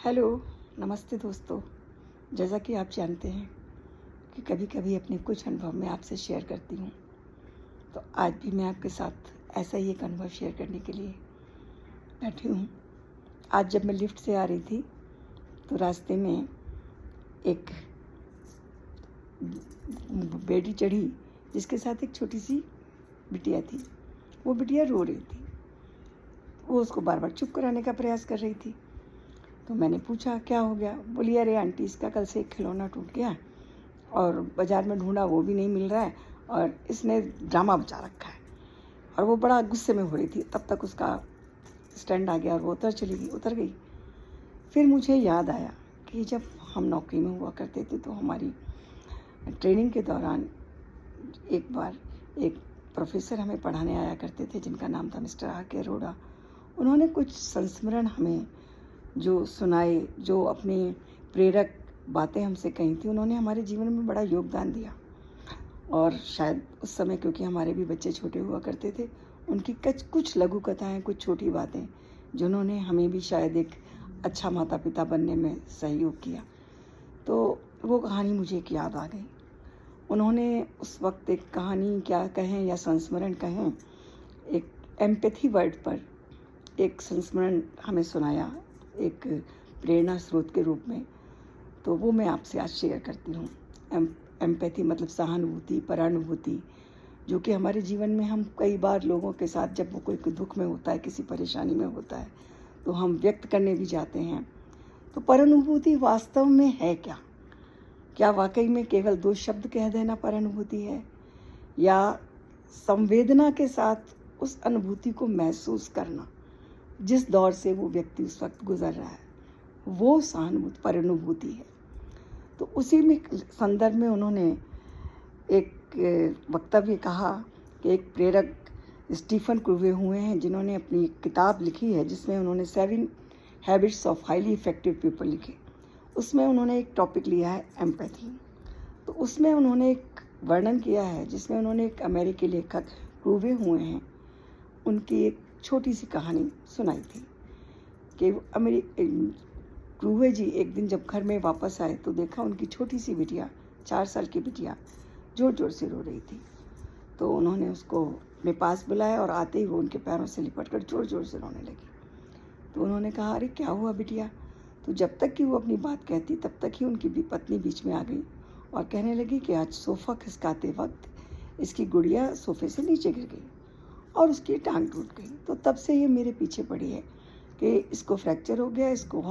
Hello, नमस्ते दोस्तों। जैसा कि आप जानते हैं कि कभी-कभी अपने कुछ अनुभव मैं आपसे शेयर करती हूँ, तो आज भी मैं आपके साथ ऐसा ही एक अनुभव शेयर करने के लिए बैठी हूँ। आज जब मैं लिफ्ट से आ रही थी, तो रास्ते में एक बेटी चढ़ी जिसके साथ एक छोटी-सी बिटिया थी। वो बिटिया रो रही थी। वो उसको बार-बार चुप कराने का प्रयास कर रही थी। तो मैंने पूछा, क्या हो गया? बोली, अरे आंटी, इसका कल से एक खिलौना टूट गया और बाज़ार में ढूँढा वो भी नहीं मिल रहा है और इसने ड्रामा मचा रखा है। और वो बड़ा गुस्से में हो रही थी। तब तक उसका स्टैंड आ गया और वो उतर गई। फिर मुझे याद आया कि जब हम नौकरी में हुआ करते थे तो हमारी ट्रेनिंग के दौरान एक बार एक प्रोफ़ेसर हमें पढ़ाने आया करते थे जिनका नाम था मिस्टर आर.के. अरोड़ा। उन्होंने कुछ संस्मरण हमें जो सुनाए, जो अपनी प्रेरक बातें हमसे कही थी, उन्होंने हमारे जीवन में बड़ा योगदान दिया। और शायद उस समय क्योंकि हमारे भी बच्चे छोटे हुआ करते थे, उनकी कुछ लघु कथाएँ, कुछ छोटी बातें जिन्होंने हमें भी शायद एक अच्छा माता-पिता बनने में सहयोग किया। तो वो कहानी मुझे एक याद आ गई। उन्होंने उस वक़्त एक कहानी क्या कहें या संस्मरण कहें, एक एम्पैथी वर्ड पर एक संस्मरण हमें सुनाया, एक प्रेरणा स्रोत के रूप में। तो वो मैं आपसे आज शेयर करती हूँ। एम्पैथी मतलब सहानुभूति, परानुभूति, जो कि हमारे जीवन में हम कई बार लोगों के साथ जब वो कोई दुःख में होता है, किसी परेशानी में होता है, तो हम व्यक्त करने भी जाते हैं। तो परानुभूति वास्तव में है क्या? क्या वाक़ई में केवल 2 शब्द कह देना परानुभूति है? या संवेदना के साथ उस अनुभूति को महसूस करना, जिस दौर से वो व्यक्ति उस वक़्त गुज़र रहा है, वो परानुभूति है। तो उसी में संदर्भ में उन्होंने एक वक्तव्य कहा कि एक प्रेरक स्टीफन क्रूवे हुए हैं जिन्होंने अपनी एक किताब लिखी है जिसमें उन्होंने 7 habits of highly effective people लिखे। उसमें उन्होंने एक टॉपिक लिया है एम्पैथी। तो उसमें उन्होंने एक वर्णन किया है जिसमें उन्होंने एक अमेरिकी लेखक क्रूवे हुए हैं, उनकी एक छोटी सी कहानी सुनाई थी कि क्रूवे जी एक दिन जब घर में वापस आए तो देखा उनकी छोटी सी बिटिया, 4 साल की बिटिया, ज़ोर-ज़ोर से रो रही थी। तो उन्होंने उसको अपने पास बुलाया और आते ही वो उनके पैरों से लिपट कर ज़ोर-ज़ोर से रोने लगी। तो उन्होंने कहा, अरे क्या हुआ बिटिया? तो जब तक कि वो अपनी बात कहती तब तक ही उनकी पत्नी बीच में आ गई और कहने लगी कि आज सोफ़ा खिसकाते वक्त इसकी गुड़िया सोफ़े से नीचे गिर गई और उसकी टांग टूट गई। तो तब से ये मेरे पीछे पड़ी है कि इसको फ्रैक्चर हो गया, इसको